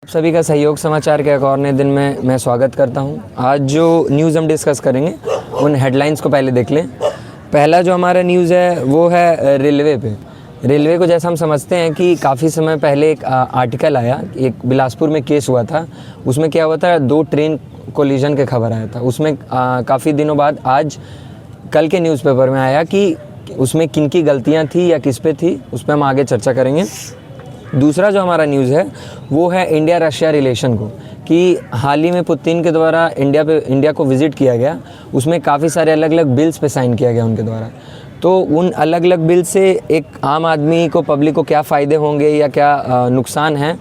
सभी का सहयोग समाचार के एक और नए दिन में मैं स्वागत करता हूं। आज जो न्यूज़ हम डिस्कस करेंगे उन हेडलाइंस को पहले देख लें। पहला जो हमारा न्यूज़ है वो है रेलवे पे। रेलवे को जैसा हम समझते हैं कि काफ़ी समय पहले एक आर्टिकल आया, एक बिलासपुर में केस हुआ था। उसमें क्या हुआ था, 2 ट्रेन कोलिजन के खबर आया था। उसमें काफ़ी दिनों बाद आज कल के न्यूज़पेपर में आया कि उसमें किन की गलतियाँ थी या किस पे थी, उस पर हम आगे चर्चा करेंगे। दूसरा जो हमारा न्यूज़ है वो है इंडिया रशिया रिलेशन को, कि हाल ही में पुतिन के द्वारा इंडिया को विज़िट किया गया। उसमें काफ़ी सारे अलग अलग बिल्स पे साइन किया गया उनके द्वारा। तो उन अलग अलग बिल से एक आम आदमी को, पब्लिक को क्या फ़ायदे होंगे या क्या नुकसान हैं,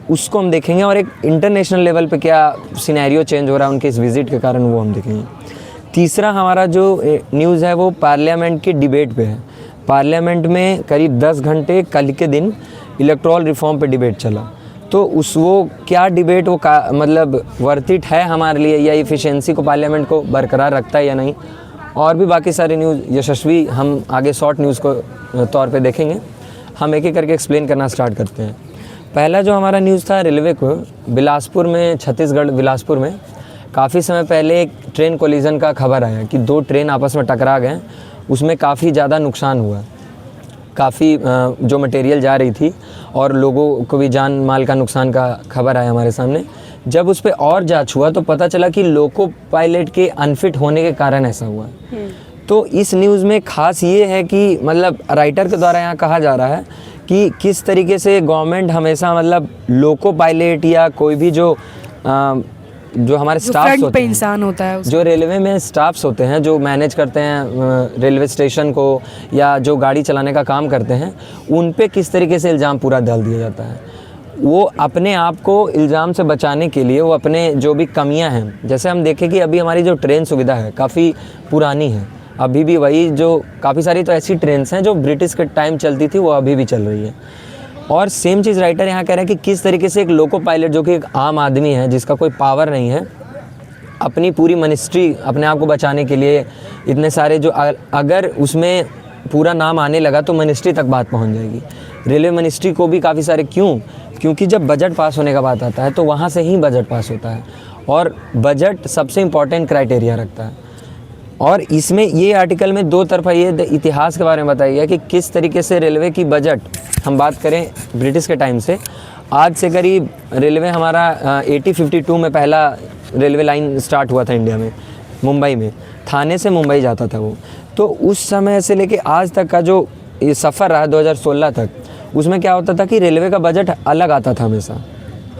उसको हम देखेंगे। और एक इंटरनेशनल लेवल पे क्या सिनेरियो चेंज हो रहा है उनके इस विज़िट के कारण, वो हम देखेंगे। तीसरा हमारा जो न्यूज़ है वो पार्लियामेंट की डिबेट पे है। पार्लियामेंट में करीब 10 घंटे कल के दिन इलेक्टोरल रिफॉर्म पे डिबेट चला। तो वो क्या डिबेट वो मतलब वर्थ इट है हमारे लिए, या इफ़िशिएंसी को पार्लियामेंट को बरकरार रखता है या नहीं, और भी बाकी सारे न्यूज़ यशस्वी हम आगे शॉर्ट न्यूज़ को तौर पे देखेंगे। हम एक एक करके एक्सप्लेन करना स्टार्ट करते हैं। पहला जो हमारा न्यूज़ था रेलवे को, बिलासपुर में, छत्तीसगढ़ बिलासपुर में काफ़ी समय पहले एक ट्रेन कोलिजन का खबर आया कि 2 ट्रेन आपस में टकरा गए। उसमें काफ़ी ज़्यादा नुकसान हुआ, काफ़ी जो मटेरियल जा रही थी और लोगों को भी जान माल का नुकसान का खबर आया हमारे सामने। जब उस पर और जांच हुआ तो पता चला कि लोको पायलट के अनफिट होने के कारण ऐसा हुआ। तो इस न्यूज़ में ख़ास ये है कि मतलब राइटर के द्वारा यहाँ कहा जा रहा है कि किस तरीके से गवर्नमेंट हमेशा मतलब लोको पायलट या कोई भी जो हमारे स्टाफ्स होते हैं, इंसान होता है, जो रेलवे में स्टाफ्स होते हैं, जो मैनेज करते हैं रेलवे स्टेशन को या जो गाड़ी चलाने का काम करते हैं, उन पे किस तरीके से इल्ज़ाम पूरा डाल दिया जाता है। वो अपने आप को इल्ज़ाम से बचाने के लिए वो अपने जो भी कमियां हैं, जैसे हम देखें कि अभी हमारी जो ट्रेन सुविधा है काफ़ी पुरानी है, अभी भी वही जो काफ़ी सारी तो ऐसी ट्रेन्स हैं जो ब्रिटिश के टाइम चलती थी वो अभी भी चल रही है। और सेम चीज़ राइटर यहाँ कह रहे हैं कि किस तरीके से एक लोको पायलट जो कि एक आम आदमी है जिसका कोई पावर नहीं है, अपनी पूरी मिनिस्ट्री अपने आप को बचाने के लिए इतने सारे जो अगर उसमें पूरा नाम आने लगा तो मिनिस्ट्री तक बात पहुँच जाएगी। रेलवे मिनिस्ट्री को भी काफ़ी सारे क्योंकि जब बजट पास होने का बात आता है तो वहाँ से ही बजट पास होता है, और बजट सबसे इम्पॉर्टेंट क्राइटेरिया रखता है। और इसमें ये आर्टिकल में 2 तरफा ये इतिहास के बारे में बताया गया कि किस तरीके से रेलवे की बजट, हम बात करें ब्रिटिश के टाइम से, आज से करीब रेलवे हमारा 1852 में पहला रेलवे लाइन स्टार्ट हुआ था इंडिया में, मुंबई में, थाने से मुंबई जाता था वो। तो उस समय से लेके आज तक का जो ये सफ़र रहा 2016 तक, उसमें क्या होता था कि रेलवे का बजट अलग आता था हमेशा।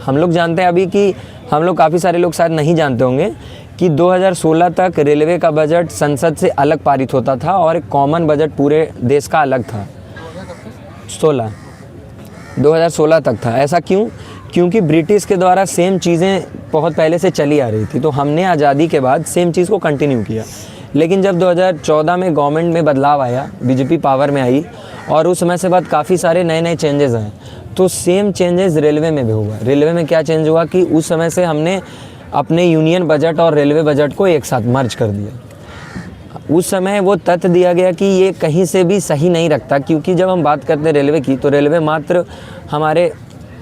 हम लोग जानते हैं अभी कि हम लोग, काफ़ी सारे लोग शायद नहीं जानते होंगे कि 2016 तक रेलवे का बजट संसद से अलग पारित होता था और एक कॉमन बजट पूरे देश का अलग था। 2016 तक था। ऐसा क्यों? क्योंकि ब्रिटिश के द्वारा सेम चीज़ें बहुत पहले से चली आ रही थी, तो हमने आज़ादी के बाद सेम चीज़ को कंटिन्यू किया। लेकिन जब 2014 में गवर्नमेंट में बदलाव आया, बीजेपी पावर में आई, और उस समय से बाद काफ़ी सारे नए नए चेंजेस आए, तो सेम चेंजेस रेलवे में भी हुआ। रेलवे में क्या चेंज हुआ कि उस समय से हमने अपने यूनियन बजट और रेलवे बजट को एक साथ मर्ज कर दिया। उस समय वो तथ्य दिया गया कि ये कहीं से भी सही नहीं रखता, क्योंकि जब हम बात करते हैं रेलवे की तो रेलवे मात्र हमारे,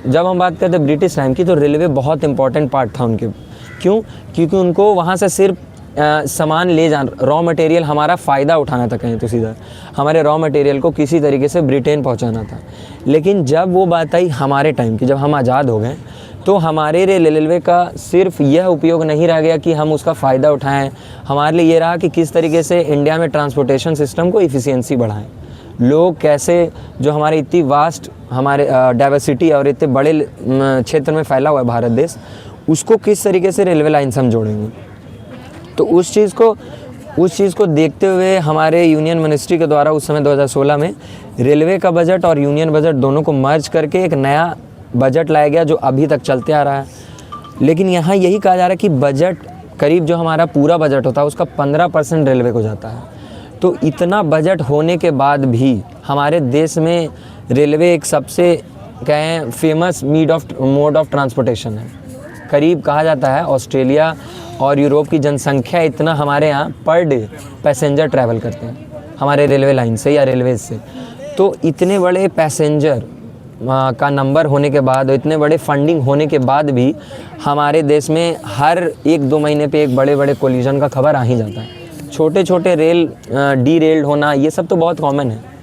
जब हम बात करते हैं ब्रिटिश टाइम की तो रेलवे बहुत इंपॉर्टेंट पार्ट था उनके। क्यों? क्योंकि उनको वहाँ से सिर्फ सामान ले जाना, रॉ मटेरियल, हमारा फ़ायदा उठाना था, कहीं तो सीधा हमारे रॉ मटेरियल को किसी तरीके से ब्रिटेन पहुँचाना था। लेकिन जब वो बात आई हमारे टाइम की, जब हम आज़ाद हो गए, तो हमारे रेलवे का सिर्फ यह उपयोग नहीं रह गया कि हम उसका फ़ायदा उठाएं, हमारे लिए ये रहा कि किस तरीके से इंडिया में ट्रांसपोर्टेशन सिस्टम को इफ़िशियंसी बढ़ाएं। लोग कैसे, जो हमारे इतनी वास्ट हमारे डाइवर्सिटी और इतने बड़े क्षेत्र में फैला हुआ है भारत देश, उसको किस तरीके से रेलवे लाइन से हम जोड़ेंगे। तो उस चीज़ को देखते हुए हमारे यूनियन मिनिस्ट्री के द्वारा उस समय 2016 में रेलवे का बजट और यूनियन बजट दोनों को मर्ज करके एक नया बजट लाया गया जो अभी तक चलते आ रहा है। लेकिन यहाँ यही कहा जा रहा है कि बजट करीब, जो हमारा पूरा बजट होता है उसका 15% रेलवे को जाता है। तो इतना बजट होने के बाद भी हमारे देश में रेलवे एक सबसे कहें फेमस मोड ऑफ ट्रांसपोर्टेशन है। करीब कहा जाता है ऑस्ट्रेलिया और यूरोप की जनसंख्या इतना हमारे यहाँ पर डे पैसेंजर ट्रैवल करते हैं हमारे रेलवे लाइन से या रेलवे से। तो इतने बड़े पैसेंजर का नंबर होने के बाद, इतने बड़े फंडिंग होने के बाद भी हमारे देश में हर 1-2 महीने पे एक बड़े बड़े कोलिजन का खबर आ ही जाता है। छोटे छोटे रेल डीरेल्ड होना, ये सब तो बहुत कॉमन है।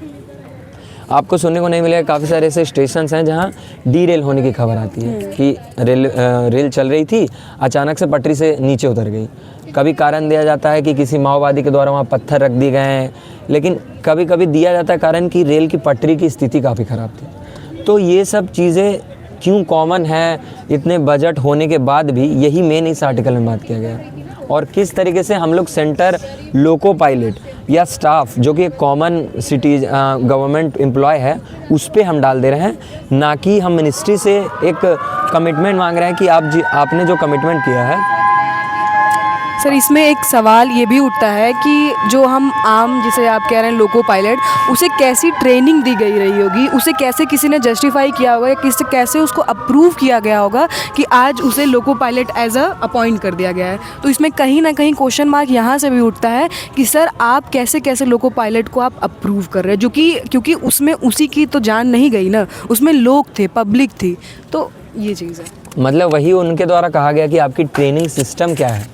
आपको सुनने को नहीं मिलेगा, काफ़ी सारे ऐसे स्टेशंस हैं जहाँ डीरेल होने की खबर आती है कि रेल चल रही थी, अचानक से पटरी से नीचे उतर गई। कभी कारण दिया जाता है कि किसी माओवादी के द्वारा वहाँ पत्थर रख दिए गए हैं, लेकिन कभी कभी दिया जाता है कारण कि रेल की पटरी की स्थिति काफ़ी ख़राब थी। तो ये सब चीज़ें क्यों कॉमन है इतने बजट होने के बाद भी, यही मेन इस आर्टिकल में बात किया गया है। और किस तरीके से हम लोग सेंटर लोको पायलट या स्टाफ जो कि एक कॉमन सिटीज गवर्नमेंट एम्प्लॉय है उस पर हम डाल दे रहे हैं, ना कि हम मिनिस्ट्री से एक कमिटमेंट मांग रहे हैं कि आपने जो कमिटमेंट किया है। सर, इसमें एक सवाल ये भी उठता है कि जो हम आम, जिसे आप कह रहे हैं लोको पायलट, उसे कैसी ट्रेनिंग दी गई रही होगी, उसे कैसे किसी ने जस्टिफाई किया होगा या कैसे उसको अप्रूव किया गया होगा कि आज उसे loco pilot as a appoint कर दिया गया है। तो इसमें कहीं ना कहीं क्वेश्चन मार्क यहाँ से भी उठता है कि सर आप कैसे लोको पायलट को आप अप्रूव कर रहे हैं, जो कि क्योंकि उसमें उसी की तो जान नहीं गई ना, उसमें लोग थे, पब्लिक थी। तो ये चीज़ है, मतलब वही उनके द्वारा कहा गया कि आपकी ट्रेनिंग सिस्टम क्या है,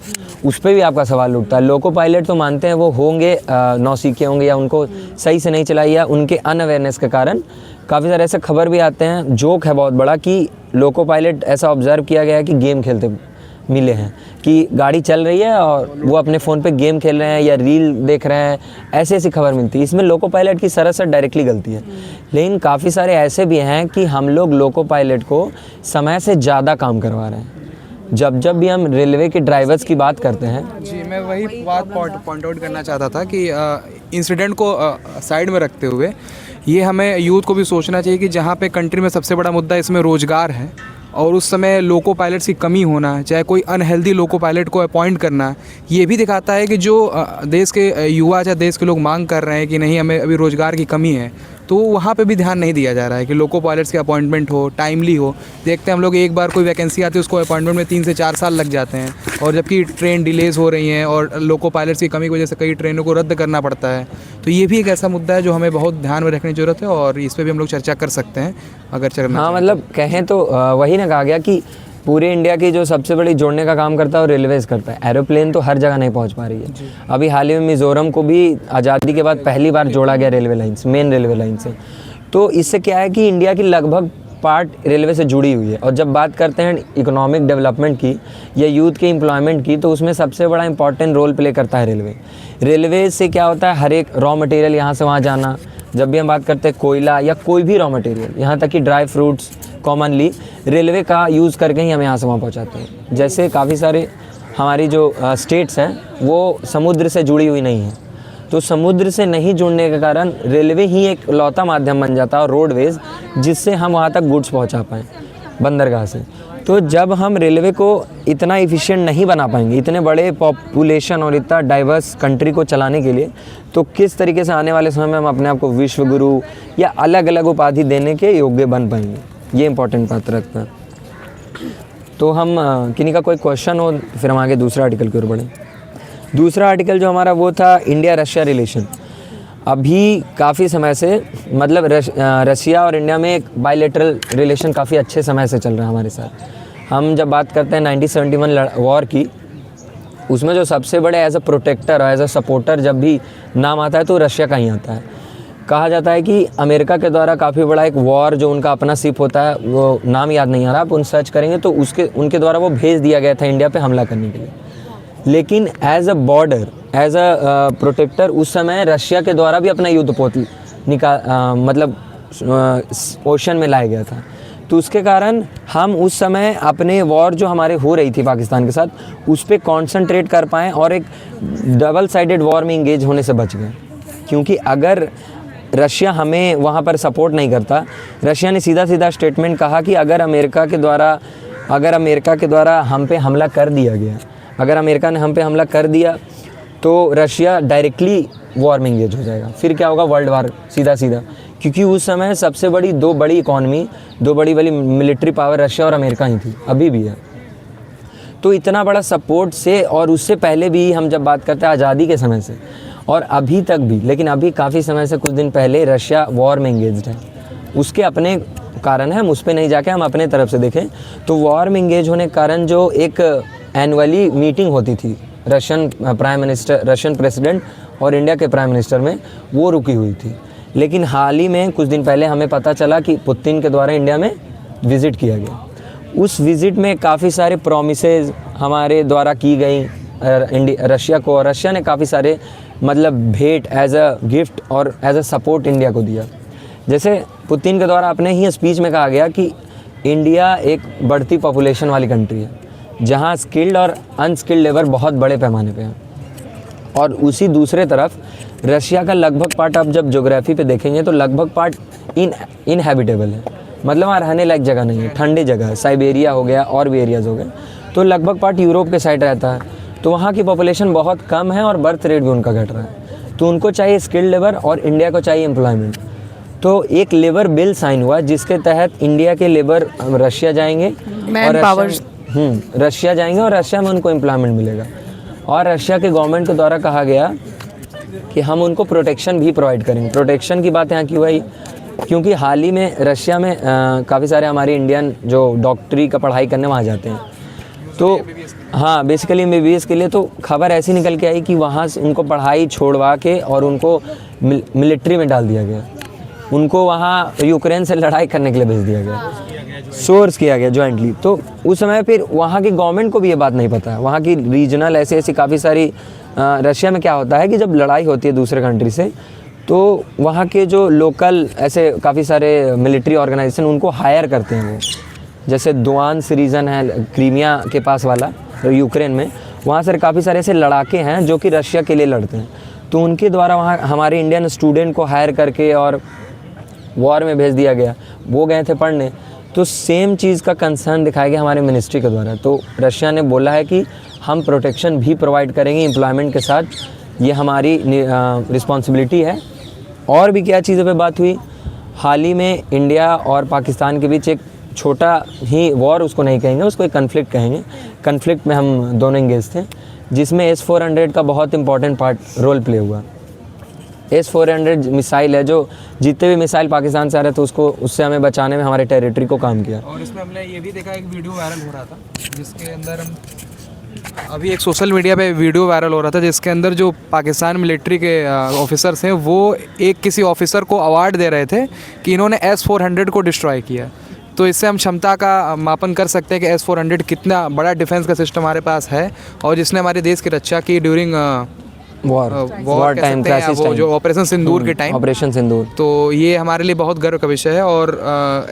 उस पर भी आपका सवाल उठता है। लोको पायलट तो मानते हैं वो होंगे, नौसिखिए होंगे या उनको सही से नहीं चलाई या उनके अनअवेयरनेस के कारण। काफ़ी सारे ऐसे खबर भी आते हैं, जोक है बहुत बड़ा, कि लोको पायलट ऐसा ऑब्जर्व किया गया है कि गेम खेलते मिले हैं, कि गाड़ी चल रही है और वो अपने फ़ोन पे गेम खेल रहे हैं या रील देख रहे हैं, ऐसी खबर मिलती है। इसमें लोको पायलट की सरासर डायरेक्टली गलती है। लेकिन काफ़ी सारे ऐसे भी हैं कि हम लोग लोको पायलट को समय से ज़्यादा काम करवा रहे हैं। जब भी हम रेलवे के ड्राइवर्स की बात करते हैं, जी मैं वही बात पॉइंट आउट करना चाहता था कि इंसिडेंट को साइड में रखते हुए ये हमें यूथ को भी सोचना चाहिए कि जहाँ पे कंट्री में सबसे बड़ा मुद्दा इसमें रोज़गार है और उस समय लोको पायलट्स की कमी होना, चाहे कोई अनहेल्दी लोको पायलट को अपॉइंट करना, ये भी दिखाता है कि जो देश के युवा या देश के लोग मांग कर रहे हैं कि नहीं हमें अभी रोज़गार की कमी है, तो वहाँ पे भी ध्यान नहीं दिया जा रहा है कि लोको पायलट्स की अपॉइंटमेंट हो, टाइमली हो। देखते हैं हम लोग, एक बार कोई वैकेंसी आती है उसको अपॉइंटमेंट में 3 से 4 साल लग जाते हैं, और जबकि ट्रेन डिलेज़ हो रही हैं और लोको पायलट्स की कमी की वजह से कई ट्रेनों को रद्द करना पड़ता है। तो ये भी एक ऐसा मुद्दा है जो हमें बहुत ध्यान में रखने की ज़रूरत है और इस पर भी हम लोग चर्चा कर सकते हैं अगर चलना। हाँ, मतलब कहें तो वही ना कहा गया कि पूरे इंडिया की जो सबसे बड़ी जोड़ने का काम करता है वो रेलवेज़ करता है। एरोप्लेन तो हर जगह नहीं पहुंच पा रही है। अभी हाल ही में मिज़ोरम को भी आज़ादी के बाद पहली बार जोड़ा गया रेलवे लाइन से, मेन रेलवे लाइन से। तो इससे क्या है कि इंडिया की लगभग पार्ट रेलवे से जुड़ी हुई है। और जब बात करते हैं इकोनॉमिक डेवलपमेंट की या यूथ के एम्प्लॉयमेंट की, तो उसमें सबसे बड़ा इंपॉर्टेंट रोल प्ले करता है रेलवे। रेलवे से क्या होता है, हर एक रॉ मटेरियल यहाँ से वहाँ जाना। जब भी हम बात करते हैं कोयला या कोई भी रॉ मटेरियल, यहाँ तक कि ड्राई फ्रूट्स कॉमनली रेलवे का यूज़ करके ही हम यहाँ से वहाँ पहुँचाते हैं। जैसे काफ़ी सारे हमारी जो स्टेट्स हैं वो समुद्र से जुड़ी हुई नहीं हैं, तो समुद्र से नहीं जुड़ने के कारण रेलवे ही एक लौता माध्यम बन जाता है और रोडवेज़, जिससे हम वहाँ तक गुड्स पहुँचा पाएँ बंदरगाह से। तो जब हम रेलवे को इतना एफिशिएंट नहीं बना पाएंगे इतने बड़े पॉपुलेशन और इतना डाइवर्स कंट्री को चलाने के लिए, तो किस तरीके से आने वाले समय में हम अपने आप को विश्व गुरु या अलग अलग उपाधि देने के योग्य बन पाएंगे, ये इंपॉर्टेंट बात रखता है। तो हम किन्हीं का कोई क्वेश्चन हो फिर हम आगे दूसरा आर्टिकल की ओर बढ़ें। दूसरा आर्टिकल जो हमारा वो था इंडिया रशिया रिलेशन। अभी काफ़ी समय से, मतलब रशिया और इंडिया में एक बायलैटरल रिलेशन काफ़ी अच्छे समय से चल रहा है हमारे साथ। हम जब बात करते हैं 1971 वॉर की, उसमें जो सबसे बड़े एज अ प्रोटेक्टर और एज अ सपोर्टर जब भी नाम आता है तो रशिया का ही आता है। कहा जाता है कि अमेरिका के द्वारा काफ़ी बड़ा एक वॉर जो उनका अपना शिप होता है, वो नाम याद नहीं आ रहा, आप उन सर्च करेंगे तो उनके द्वारा वो भेज दिया गया था इंडिया पे हमला करने के लिए। लेकिन as a border, as a protector उस समय रशिया के द्वारा भी अपना युद्धपोत मतलब ओशन में लाया गया था। तो उसके कारण हम उस समय अपने वॉर जो हमारे हो रही थी पाकिस्तान के साथ, उस पर कॉन्सनट्रेट कर पाएँ और एक डबल साइडेड वॉर में इंगेज होने से बच गए। क्योंकि अगर रशिया हमें वहाँ पर सपोर्ट नहीं करता, रशिया ने सीधा स्टेटमेंट कहा कि अगर अमेरिका के द्वारा हम पे हमला कर दिया गया, अगर अमेरिका ने हम पे हमला कर दिया तो रशिया डायरेक्टली वॉर में इंगेज हो जाएगा। फिर क्या होगा, वर्ल्ड वार सीधा। क्योंकि उस समय सबसे बड़ी दो बड़ी इकॉनमी, दो बड़ी मिलिट्री पावर रशिया और अमेरिका ही थी, अभी भी है। तो इतना बड़ा सपोर्ट से, और उससे पहले भी हम जब बात करते हैं आज़ादी के समय से और अभी तक भी, लेकिन अभी काफ़ी समय से कुछ दिन पहले रशिया वॉर में इंगेज्ड है। उसके अपने कारण है, हम उस पर नहीं जाके हम अपने तरफ से देखें तो वॉर में इंगेज होने के कारण जो एक एनुअली मीटिंग होती थी रशियन प्रेसिडेंट और इंडिया के प्राइम मिनिस्टर में, वो रुकी हुई थी। लेकिन हाल ही में कुछ दिन पहले हमें पता चला कि पुतिन के द्वारा इंडिया में विज़िट किया गया। उस विज़िट में काफ़ी सारे प्रॉमिसेस हमारे द्वारा की गई रशिया को, और रशिया ने काफ़ी सारे मतलब भेंट एज अ गिफ्ट और एज अ सपोर्ट इंडिया को दिया। जैसे पुतिन के द्वारा अपने ही स्पीच में कहा गया कि इंडिया एक बढ़ती पॉपुलेशन वाली कंट्री है जहां स्किल्ड और अनस्किल्ड लेबर बहुत बड़े पैमाने पे है, और उसी दूसरे तरफ रशिया का लगभग पार्ट आप जब ज्योग्राफी पे देखेंगे तो लगभग पार्ट इनहैबिटेबल है, मतलब वहाँ रहने लायक जगह नहीं है, ठंडी जगह है, साइबेरिया हो गया और भी एरियाज़ हो गए। तो लगभग पार्ट यूरोप के साइड रहता है, तो वहाँ की पॉपुलेशन बहुत कम है और बर्थ रेट भी उनका घट रहा है। तो उनको चाहिए स्किल्ड लेबर और इंडिया को चाहिए एम्प्लॉयमेंट। तो एक लेबर बिल साइन हुआ जिसके तहत इंडिया के लेबर रशिया जाएंगे और रशिया जाएंगे और रशिया में उनको एम्प्लॉयमेंट मिलेगा। और रशिया के गवर्नमेंट के द्वारा कहा गया कि हम उनको प्रोटेक्शन भी प्रोवाइड करेंगे। प्रोटेक्शन की बात यहाँ क्यों आई, क्योंकि हाल ही में रशिया में काफ़ी सारे हमारे इंडियन जो डॉक्टरी का पढ़ाई करने वहाँ जाते हैं, तो हाँ बेसिकली MBBS के लिए तो खबर ऐसी निकल के आई कि वहाँ से उनको पढ़ाई छोड़वा के और उनको मिलिट्री में डाल दिया गया, उनको वहाँ यूक्रेन से लड़ाई करने के लिए भेज दिया गया, सोर्स किया गया जॉइंटली। तो उस समय फिर वहाँ की गवर्नमेंट को भी ये बात नहीं पता है, वहाँ की रीजनल ऐसी काफ़ी सारी रशिया में क्या होता है कि जब लड़ाई होती है दूसरे कंट्री से तो वहाँ के जो लोकल ऐसे काफ़ी सारे मिलिट्री ऑर्गेनाइजेशन उनको हायर करते हैं वो, जैसे दुआन्स रीजन है क्रीमिया के पास वाला तो यूक्रेन में, वहाँ से काफ़ी सारे ऐसे लड़ाके हैं जो कि रशिया के लिए लड़ते हैं, तो उनके द्वारा वहाँ हमारे इंडियन स्टूडेंट को हायर करके और वॉर में भेज दिया गया, वो गए थे पढ़ने। तो सेम चीज़ का कंसर्न दिखाया गया हमारे मिनिस्ट्री के द्वारा, तो रशिया ने बोला है कि हम प्रोटेक्शन भी प्रोवाइड करेंगे एम्प्लॉयमेंट के साथ, ये हमारी रिस्पॉन्सिबिलिटी है। और भी क्या चीज़ों पे बात हुई, हाल ही में इंडिया और पाकिस्तान के बीच एक छोटा ही वॉर, उसको नहीं कहेंगे, उसको एक कन्फ्लिक्ट कहेंगे, कन्फ्लिक्ट में हम दोनों इंगेज थे, जिसमें S-400 का बहुत इंपॉर्टेंट रोल प्ले हुआ। S-400 मिसाइल है जो जितने भी मिसाइल पाकिस्तान से आ रहे थे उसको उससे हमें बचाने में हमारे टेरिटरी को काम किया। और इसमें हमने ये भी देखा, एक वीडियो वायरल हो रहा था जिसके अंदर हम अभी एक सोशल मीडिया पे वीडियो वायरल हो रहा था जिसके अंदर जो पाकिस्तान मिलिट्री के ऑफिसर्स हैं वो एक किसी ऑफिसर को अवार्ड दे रहे थे कि इन्होंने S-400 को डिस्ट्रॉय किया। तो इससे हम क्षमता का मापन कर सकते हैं कि S-400 कितना बड़ा डिफेंस का सिस्टम हमारे पास है और जिसने हमारे देश की रक्षा की ड्यूरिंग वॉर टाइम जो ऑपरेशन सिंदूर के टाइम, ऑपरेशन सिंदूर। तो ये हमारे लिए बहुत गर्व का विषय है और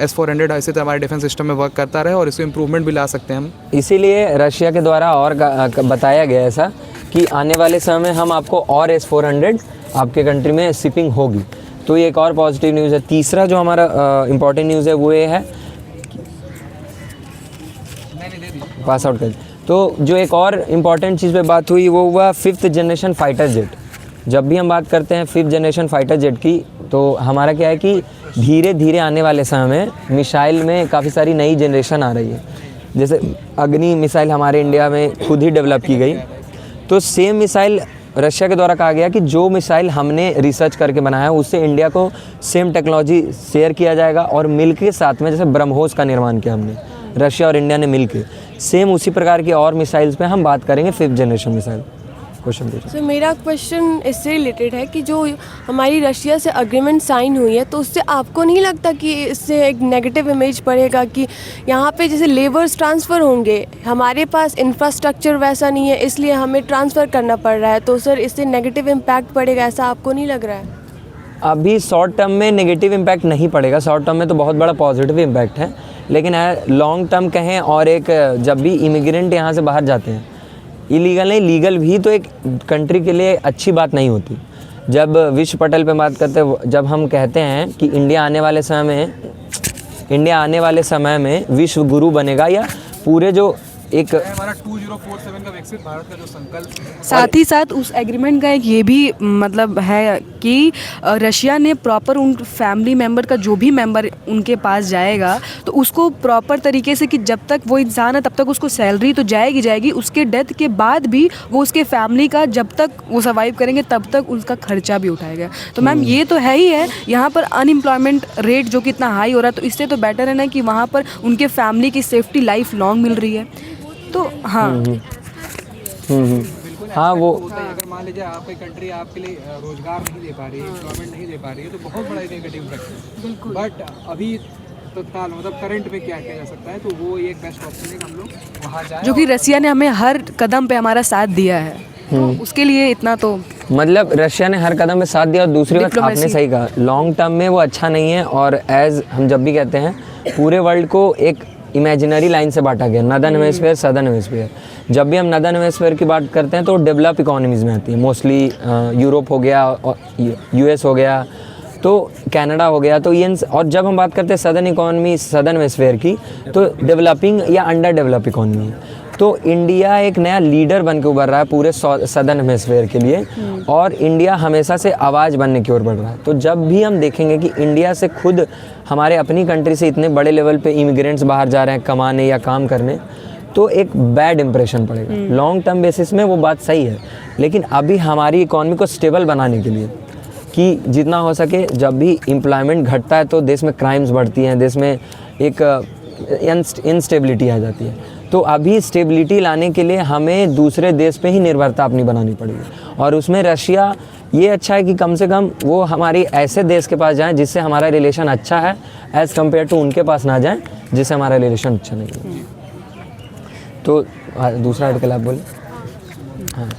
S-400 इसी तरह हमारे डिफेंस सिस्टम में वर्क करता रहे और इसमें इम्प्रूवमेंट भी ला सकते हैं हम। इसीलिए रशिया के द्वारा और बताया गया ऐसा कि आने वाले समय में हम आपको और S-400 आपके कंट्री में शिपिंग होगी, तो ये एक और पॉजिटिव न्यूज़ है। तीसरा जो हमारा इम्पॉर्टेंट न्यूज़ है वो ये है, पास आउट कर। तो जो एक और इम्पॉर्टेंट चीज़ पे बात हुई वो हुआ 5th जनरेशन फाइटर जेट। जब भी हम बात करते हैं 5th जनरेशन फाइटर जेट की, तो हमारा क्या है कि धीरे धीरे आने वाले समय में मिसाइल में काफ़ी सारी नई जनरेशन आ रही है। जैसे अग्नि मिसाइल हमारे इंडिया में खुद ही डेवलप की गई, तो सेम मिसाइल रशिया के द्वारा कहा गया कि जो मिसाइल हमने रिसर्च करके बनाया है उससे इंडिया को सेम टेक्नोलॉजी शेयर किया जाएगा और मिल के साथ में, जैसे ब्रह्मोस का निर्माण किया हमने रशिया और इंडिया ने मिलके, सेम उसी प्रकार की और मिसाइल्स पे हम बात करेंगे 5th जनरेशन मिसाइल। क्वेश्चन पूछिए। सर मेरा क्वेश्चन इससे रिलेटेड है कि जो हमारी रशिया से अग्रीमेंट साइन हुई है, तो उससे आपको नहीं लगता कि इससे एक नेगेटिव इमेज पड़ेगा कि यहाँ पे जैसे लेबर्स ट्रांसफ़र होंगे, हमारे पास इंफ्रास्ट्रक्चर वैसा नहीं है इसलिए हमें ट्रांसफ़र करना पड़ रहा है, तो सर इससे नेगेटिव इम्पैक्ट पड़ेगा, ऐसा आपको नहीं लग रहा है? अभी शॉर्ट टर्म में नेगेटिव इम्पैक्ट नहीं पड़ेगा, शॉर्ट टर्म में तो बहुत बड़ा पॉजिटिव इम्पैक्ट है, लेकिन लॉन्ग टर्म कहें और एक जब भी इमिग्रेंट यहाँ से बाहर जाते हैं, इलीगल नहीं लीगल भी, तो एक कंट्री के लिए अच्छी बात नहीं होती। जब विश्व पटल पे बात करते हैं, जब हम कहते हैं कि इंडिया आने वाले समय में विश्व गुरु बनेगा या पूरे जो एक हमारा 2047 का विकसित भारत का जो संकल्प है, साथ ही साथ उस एग्रीमेंट का एक ये भी मतलब है कि रशिया ने प्रॉपर उन फैमिली मेम्बर का जो भी मेम्बर उनके पास जाएगा तो उसको प्रॉपर तरीके से कि जब तक वो इंसान है तब तक उसको सैलरी तो जाएगी, उसके डेथ के बाद भी वो उसके फैमिली का जब तक वो सर्वाइव करेंगे तब तक उसका खर्चा भी उठाएगा। तो मैम ये तो है ही है, यहाँ पर अनएम्प्लॉयमेंट रेट जो कि इतना हाई हो रहा है तो इससे तो बेटर है ना कि वहाँ पर उनके फैमिली की सेफ्टी लाइफ लॉन्ग मिल रही है। तो हाँ हाँ वो होता है। अगर मान लीजिए आपकी कंट्री आपके लिए रोजगार नहीं दे पा रही है, एम्प्लॉयमेंट नहीं दे पा रही है, तो बहुत बड़ा नेगेटिव इफेक्ट है। बट अभी तत्काल मतलब करंट में क्या किया जा सकता है, तो वो एक बेस्ट ऑप्शन है कि हम लोग वहाँ जाएं। जो कि रसिया ने हमें हर कदम पे हमारा साथ दिया है, तो उसके लिए इतना तो मतलब रशिया ने हर कदम में साथ दिया। और दूसरी बात आपने सही कहा, लॉन्ग टर्म में वो अच्छा नहीं है। और एज हम जब भी कहते हैं पूरे वर्ल्ड को एक इमेजिनरी लाइन से बांटा गया, नदर्न हेमिस्फीयर, सदर्न हेमिस्फीयर। जब भी हम नदर्न हेमिस्फीयर की बात करते हैं तो डेवलप इकोनॉमीज़ में आती है, मोस्टली यूरोप हो गया, यूएस हो गया, तो कनाडा हो गया। तो ये और जब हम बात करते हैं सदर्न इकोनॉमी, सदर्न हेमिस्फीयर की, तो डेवलपिंग या अंडर डेवलप इकोनॉमी है। तो इंडिया एक नया लीडर बन के उभर रहा है पूरे सदर्न हेमिस्फीयर के लिए, और इंडिया हमेशा से आवाज़ बनने की ओर बढ़ रहा है। तो जब भी हम देखेंगे कि इंडिया से खुद हमारे अपनी कंट्री से इतने बड़े लेवल पे इमिग्रेंट्स बाहर जा रहे हैं कमाने या काम करने, तो एक बैड इंप्रेशन पड़ेगा। लॉन्ग टर्म बेसिस में वो बात सही है, लेकिन अभी हमारी इकॉनमी को स्टेबल बनाने के लिए कि जितना हो सके, जब भी एम्प्लॉयमेंट घटता है तो देश में क्राइम्स बढ़ती हैं, देश में एक इनस्टेबिलिटी आ जाती है। तो अभी स्टेबिलिटी लाने के लिए हमें दूसरे देश पे ही निर्भरता अपनी बनानी पड़ेगी। और उसमें रशिया ये अच्छा है कि कम से कम वो हमारी ऐसे देश के पास जाएं जिससे हमारा रिलेशन अच्छा है, एज़ कम्पेयर टू उनके पास ना जाएं जिससे हमारा रिलेशन अच्छा नहीं है। तो दूसरा आर्टिकल आप बोले। हाँ,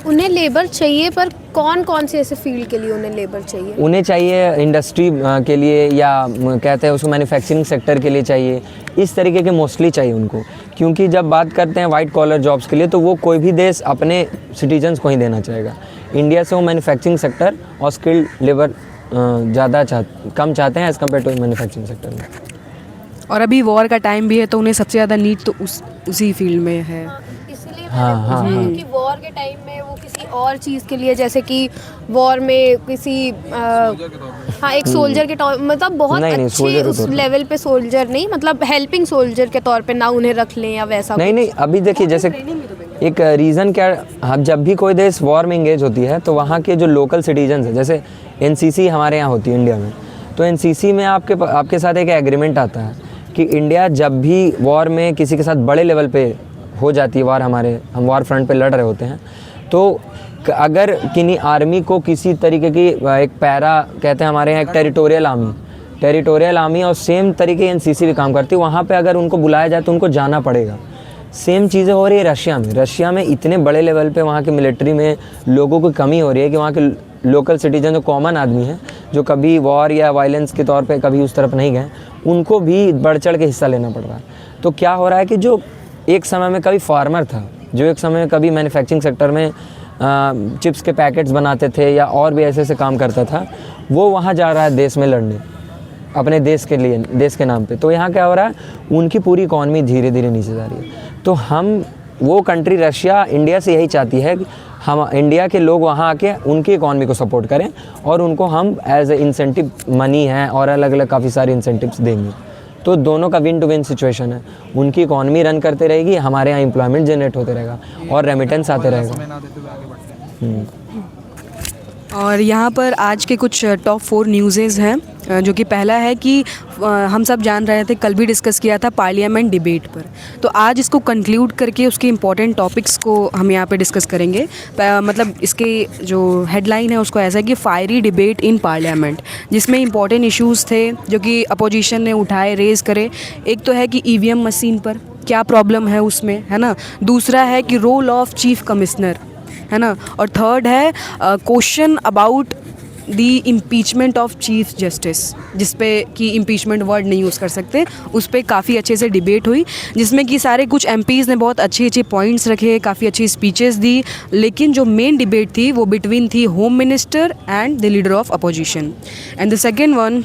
उन्हें लेबर चाहिए, पर कौन कौन से ऐसे फील्ड के लिए उन्हें लेबर चाहिए? उन्हें चाहिए इंडस्ट्री के लिए, या कहते हैं उसको मैन्युफैक्चरिंग सेक्टर के लिए चाहिए, इस तरीके के मोस्टली चाहिए उनको। क्योंकि जब बात करते हैं वाइट कॉलर जॉब्स के लिए, तो वो कोई भी देश अपने सिटीजन्स को ही देना चाहेगा। इंडिया से वो मैन्युफैक्चरिंग सेक्टर और स्किल्ड लेबर ज़्यादा कम चाहते हैं as compared to manufacturing sector में। और अभी वॉर का टाइम भी है तो उन्हें सबसे ज़्यादा नीड तो उसी फील्ड में है। इसलिए हाँ, मैंने हाँ, पूछा हाँ। कि वॉर के टाइम में वो किसी और चीज़ के लिए, जैसे कि वॉर में किसी हाँ एक सोल्जर के तौर, मतलब बहुत नहीं, अच्छे soldier के उस तौर पे। लेवल पे सोल्जर नहीं, मतलब हेल्पिंग सोल्जर के तौर पे ना उन्हें रख लें या वैसा नहीं कुछ। नहीं, अभी देखिए जैसे एक रीज़न क्या, हम जब भी कोई देश वॉर में इंगेज होती है तो वहाँ के जो लोकल सिटीजन्स हैं, जैसे एनसीसी हमारे यहाँ होती है इंडिया में, तो एनसीसी में आपके साथ एक एग्रीमेंट आता है कि इंडिया जब भी वॉर में किसी के साथ बड़े लेवल पे हो जाती है वॉर, हम वॉर फ्रंट पे लड़ रहे होते हैं, तो अगर किन्हीं आर्मी को किसी तरीके की एक पैरा कहते हैं हमारे यहाँ, एक टेरिटोरियल आर्मी और सेम तरीके एनसीसी भी काम करती है, वहाँ पे अगर उनको बुलाया जाए तो उनको जाना पड़ेगा। सेम चीज़ें हो रही है रशिया में इतने बड़े लेवल पे वहाँ के मिलिट्री में लोगों की कमी हो रही है कि वहाँ के लोकल सिटीजन जो कॉमन आदमी हैं, जो कभी वॉर या वायलेंस के तौर पे कभी उस तरफ नहीं गए, उनको भी बढ़ चढ़ के हिस्सा लेना पड़ रहा है। तो क्या हो रहा है कि जो एक समय में कभी फार्मर था, जो एक समय में कभी मैन्युफैक्चरिंग सेक्टर में चिप्स के पैकेट्स बनाते थे या और भी ऐसे काम करता था, वो वहाँ जा रहा है देश में लड़ने अपने देश के लिए, देश के नाम पे। तो यहाँ क्या हो रहा है, उनकी पूरी इकॉनमी धीरे धीरे नीचे जा रही है। तो हम वो कंट्री रशिया इंडिया से यही चाहती है कि हम इंडिया के लोग वहाँ आके उनकी इकॉनमी को सपोर्ट करें और उनको हम एज ए इंसेंटिव मनी है और अलग अलग काफ़ी सारे इंसेंटिव्स देंगे। तो दोनों का विन टू विन सिचुएशन है, उनकी इकॉनमी रन करते रहेगी, हमारे यहाँ एम्प्लॉयमेंट जनरेट होते रहेगा और रेमिटेंस आते रहेगा। और यहाँ पर आज के कुछ टॉप 4 न्यूज़ेज़ हैं, जो कि पहला है कि हम सब जान रहे थे, कल भी डिस्कस किया था पार्लियामेंट डिबेट पर, तो आज इसको कंक्लूड करके उसके इम्पॉर्टेंट टॉपिक्स को हम यहाँ पे डिस्कस करेंगे। मतलब इसके जो हेडलाइन है उसको ऐसा है कि फायरी डिबेट इन पार्लियामेंट, जिसमें इम्पॉर्टेंट इश्यूज़ थे जो कि अपोजिशन ने उठाए, रेज़ करे। एक तो है कि EVM मशीन पर क्या प्रॉब्लम है उसमें, है ना। दूसरा है कि रोल ऑफ चीफ कमिश्नर, है ना। और थर्ड है question about the impeachment of chief justice, जिस पे कि इम्पीचमेंट वर्ड नहीं यूज़ कर सकते, उस पर काफ़ी अच्छे से डिबेट हुई, जिसमें कि सारे कुछ MPs ने बहुत अच्छे अच्छे पॉइंट्स रखे, काफ़ी अच्छी स्पीचेस दी। लेकिन जो मेन डिबेट थी वो बिटवीन थी home minister and the leader of opposition. And the second one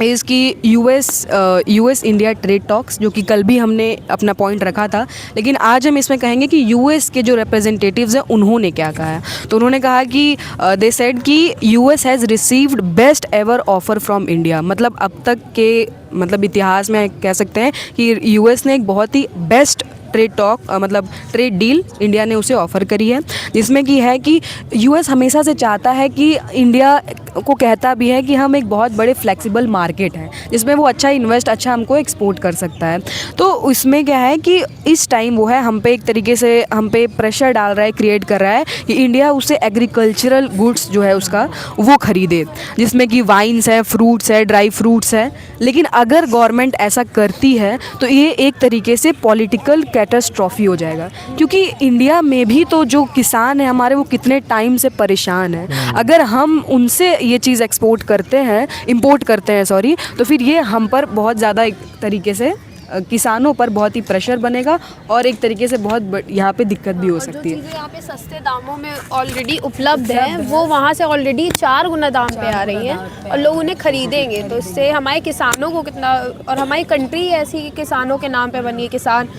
is कि यूएस इंडिया ट्रेड टॉक्स, जो कि कल भी हमने अपना पॉइंट रखा था, लेकिन आज हम इसमें कहेंगे कि यूएस के जो रिप्रेजेंटेटिव्स हैं उन्होंने क्या कहा है। तो उन्होंने कहा कि दे सेड कि US has received best ever offer from India. मतलब अब तक के मतलब इतिहास में कह सकते हैं कि यूएस ने एक बहुत ही बेस्ट ट्रेड टॉक मतलब ट्रेड डील इंडिया ने उसे ऑफ़र करी है, जिसमें कि है कि यूएस हमेशा से चाहता है कि इंडिया को कहता भी है कि हम एक बहुत बड़े फ्लेक्सिबल मार्केट हैं जिसमें वो अच्छा इन्वेस्ट अच्छा हमको एक्सपोर्ट कर सकता है। तो इसमें क्या है कि इस टाइम वो है हम पे एक तरीके से हम पे प्रेशर डाल रहा है, क्रिएट कर रहा है कि इंडिया उससे एग्रीकल्चरल गुड्स जो है उसका वो ख़रीदे, जिसमें कि वाइन्स है, फ्रूट्स है, ड्राई फ्रूट्स है। लेकिन अगर गवर्नमेंट ऐसा करती है तो ये एक तरीके से पॉलिटिकल कैटास्ट्रॉफी हो जाएगा, क्योंकि इंडिया में भी तो जो किसान है हमारे वो कितने टाइम से परेशान हैं। अगर हम उनसे ये चीज़ एक्सपोर्ट करते हैं, इंपोर्ट करते हैं सॉरी, तो फिर ये हम पर बहुत ज़्यादा एक तरीके से किसानों पर बहुत ही प्रेशर बनेगा और एक तरीके से बहुत यहाँ पे दिक्कत भी हो सकती है। चीज़ें यहाँ पे सस्ते दामों में ऑलरेडी उपलब्ध है वो वहाँ से ऑलरेडी 4 गुना दाम पे आ रही हैं और लोग उन्हें खरीदेंगे। तो इससे हमारे किसानों को कितना, और हमारी कंट्री ऐसी किसानों के नाम पे बनी है, किसान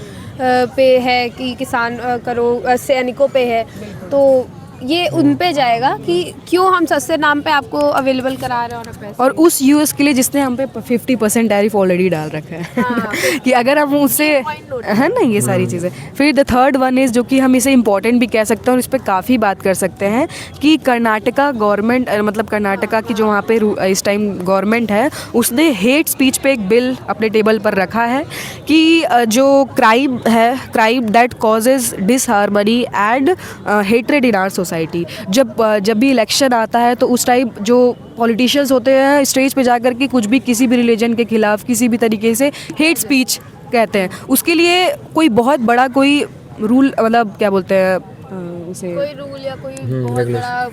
पे है कि किसान करो सैनिकों पे है, तो ये उन पे जाएगा कि क्यों हम सस्ते नाम पे आपको अवेलेबल करा रहे हैं और पैसे। और उस यूएस के लिए जिसने हम पे 50% टैरिफ ऑलरेडी डाल रखा है हाँ। कि अगर हम उससे है ना ये सारी चीज़ें। फिर द थर्ड वन इज़ जो कि हम इसे इम्पॉर्टेंट भी कह सकते हैं और इस पर काफ़ी बात कर सकते हैं कि कर्नाटका गवर्नमेंट मतलब कर्नाटका की जो वहाँ पे इस टाइम गवर्नमेंट है उसने हेट स्पीच पे एक बिल अपने टेबल पर रखा है कि जो क्राइम है, crime that causes disharmony and hatred in our society, जब भी इलेक्शन आता है तो उस टाइम जो पॉलिटिशियंस होते हैं स्टेज पे जाकर के कुछ भी किसी भी रिलीजन के खिलाफ किसी भी तरीके से हेट स्पीच कहते हैं, उसके लिए कोई बहुत बड़ा कोई रूल मतलब क्या बोलते हैं उसे कोई रूल या कोई बहुत बड़ा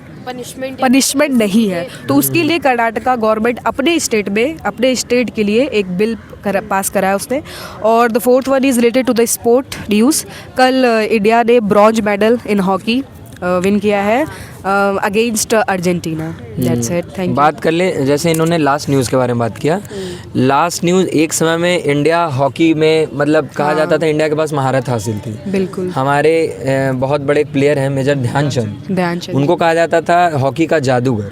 पनिशमेंट नहीं है। तो उसके लिए कर्नाटका गवर्नमेंट अपने स्टेट में अपने स्टेट के लिए एक बिल पास करा है उसने। और the fourth one is related to the sport news. कल इंडिया ने bronze medal in hockey win किया है against Argentina. That's it, thank you. बात कर लें, जैसे इन्होंने लास्ट न्यूज़ के बारे में बात किया। लास्ट न्यूज़, एक समय में इंडिया हॉकी में मतलब कहा जाता था इंडिया के पास महारत हासिल थी। बिल्कुल। हमारे बहुत बड़े प्लेयर हैं मेजर ध्यानचंद, उनको कहा जाता था हॉकी का जादूगर।